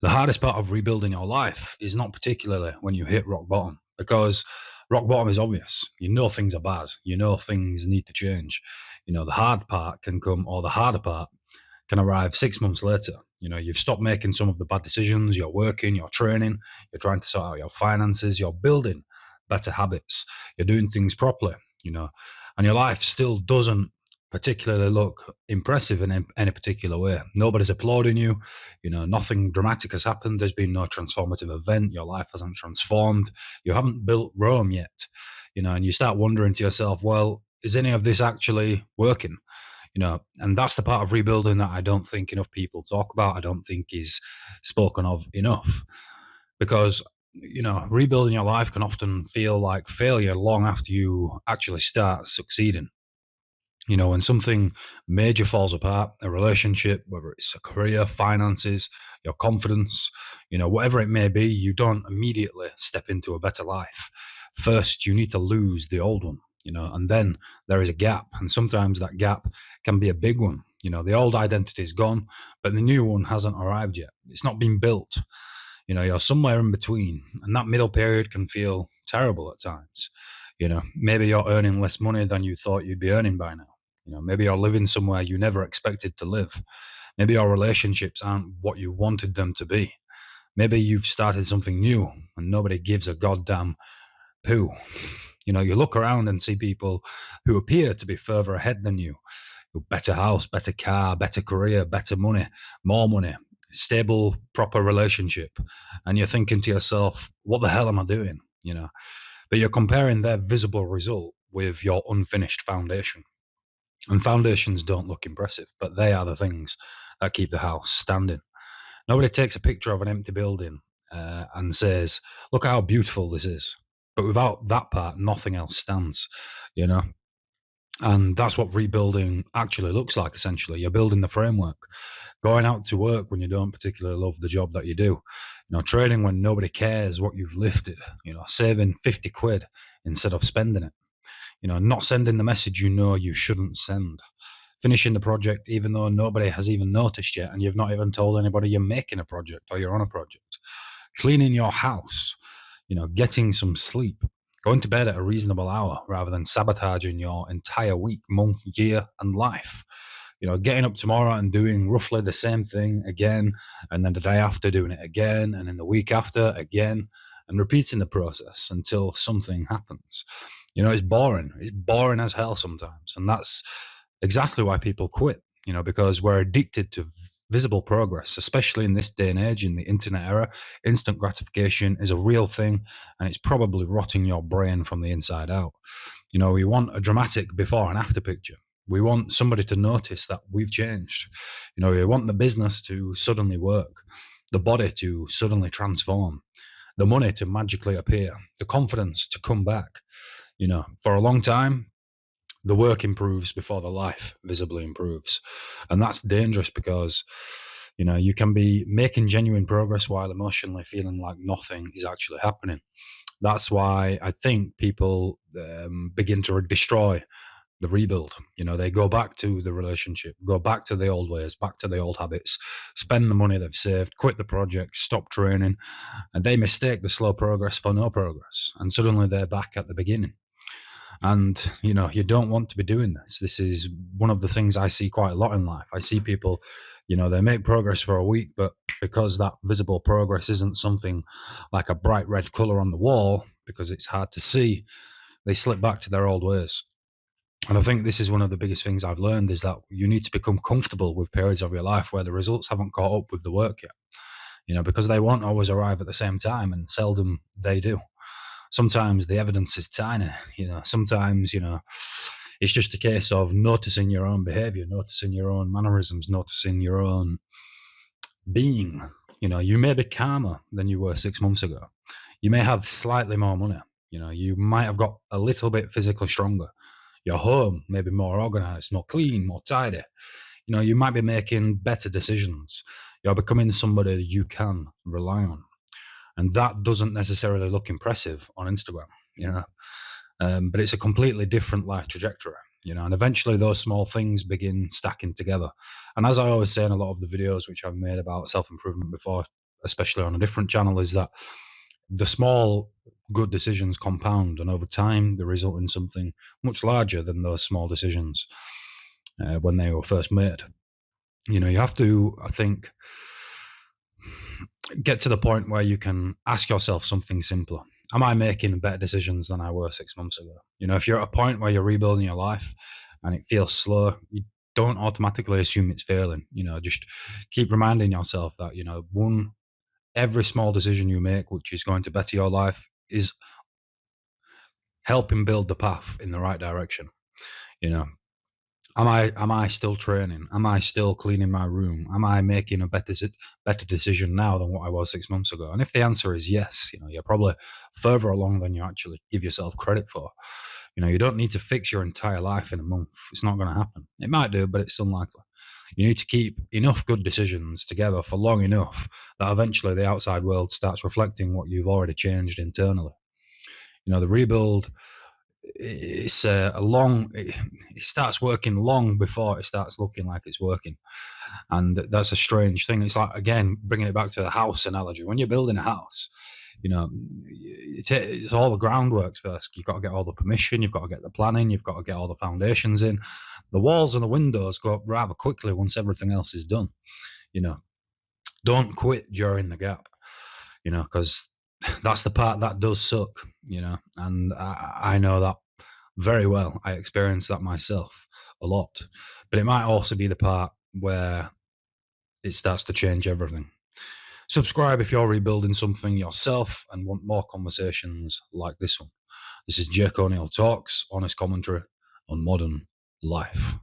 The hardest part of rebuilding your life is not particularly when you hit rock bottom, because rock bottom is obvious. You know things are bad. You know things need to change. The hard part can come, or the harder part can arrive 6 months later. You've stopped making some of the bad decisions. You're working, you're training, you're trying to sort out your finances, you're building better habits, you're doing things properly, you know, and your life still doesn't particularly look impressive in any particular way. Nobody's applauding you. Nothing dramatic has happened. There's been no transformative event. Your life hasn't transformed. You haven't built Rome yet. And you start wondering to yourself, well, is any of this actually working? And that's the part of rebuilding that I don't think enough people talk about. I don't think is spoken of enough, because rebuilding your life can often feel like failure long after you actually start succeeding. When something major falls apart, a relationship, whether it's a career, finances, your confidence, whatever it may be, you don't immediately step into a better life. First, you need to lose the old one, and then there is a gap. And sometimes that gap can be a big one. The old identity is gone, but the new one hasn't arrived yet. It's not been built. You're somewhere in between, and that middle period can feel terrible at times. Maybe you're earning less money than you thought you'd be earning by now. Maybe you're living somewhere you never expected to live. Maybe your relationships aren't what you wanted them to be. Maybe you've started something new and nobody gives a goddamn poo. You look around and see people who appear to be further ahead than you. Better house, better car, better career, better money, more money, stable, proper relationship. And you're thinking to yourself, what the hell am I doing? But you're comparing their visible result with your unfinished foundation. And foundations don't look impressive, but they are the things that keep the house standing. Nobody takes a picture of an empty building and says, look how beautiful this is. But without that part, nothing else stands, you know? And that's what rebuilding actually looks like, essentially. You're building the framework, going out to work when you don't particularly love the job that you do, trading when nobody cares what you've lifted, saving 50 quid instead of spending it, not sending the message you shouldn't send, finishing the project even though nobody has even noticed yet and you've not even told anybody you're making a project or you're on a project, cleaning your house, getting some sleep, going to bed at a reasonable hour rather than sabotaging your entire week, month, year, and life. Getting up tomorrow and doing roughly the same thing again, and then the day after doing it again, and then the week after again, and repeating the process until something happens. It's boring. It's boring as hell sometimes. And that's exactly why people quit, because we're addicted to visible progress, especially in this day and age, in the internet era. Instant gratification is a real thing, and it's probably rotting your brain from the inside out. We want a dramatic before and after picture. We want somebody to notice that we've changed. We want the business to suddenly work, the body to suddenly transform, the money to magically appear, the confidence to come back. For a long time, the work improves before the life visibly improves. And that's dangerous because, you can be making genuine progress while emotionally feeling like nothing is actually happening. That's why I think people begin to destroy the rebuild. They go back to the relationship, go back to the old ways, back to the old habits, spend the money they've saved, quit the project, stop training, and they mistake the slow progress for no progress. And suddenly they're back at the beginning. And, you don't want to be doing this. This is one of the things I see quite a lot in life. I see people, they make progress for a week, but because that visible progress isn't something like a bright red color on the wall, because it's hard to see, they slip back to their old ways. And I think this is one of the biggest things I've learned, is that you need to become comfortable with periods of your life where the results haven't caught up with the work yet, because they won't always arrive at the same time, and seldom they do. Sometimes the evidence is tiny, sometimes, it's just a case of noticing your own behavior, noticing your own mannerisms, noticing your own being. You may be calmer than you were 6 months ago. You may have slightly more money. You might have got a little bit physically stronger. Your home may be more organized, more clean, more tidy. You might be making better decisions. You're becoming somebody you can rely on. And that doesn't necessarily look impressive on Instagram, but it's a completely different life trajectory, and eventually those small things begin stacking together. And as I always say in a lot of the videos which I've made about self-improvement before, especially on a different channel, is that the small good decisions compound, and over time they result in something much larger than those small decisions when they were first made. You have to, I think, get to the point where you can ask yourself something simpler. Am I making better decisions than I were 6 months ago? If you're at a point where you're rebuilding your life and it feels slow, you don't automatically assume it's failing. Just keep reminding yourself that, every small decision you make, which is going to better your life, is helping build the path in the right direction. You know, am I still training? Am I still cleaning my room? Am I making a better decision now than what I was 6 months ago? And if the answer is yes, you're probably further along than you actually give yourself credit for. You don't need to fix your entire life in a month. It's not going to happen. It might do, but it's unlikely. You need to keep enough good decisions together for long enough that eventually the outside world starts reflecting what you've already changed internally. The rebuild, it's it starts working long before it starts looking like it's working. And that's a strange thing. It's like, again, bringing it back to the house analogy. When you're building a house, it's all the groundwork first. You've got to get all the permission, you've got to get the planning, you've got to get all the foundations in. The walls and the windows go up rather quickly once everything else is done. Don't quit during the gap, because that's the part that does suck, and I know that very well. I experienced that myself a lot, but it might also be the part where it starts to change everything. Subscribe if you're rebuilding something yourself and want more conversations like this one. This is Jake O'Neill Talks, honest commentary on modern life.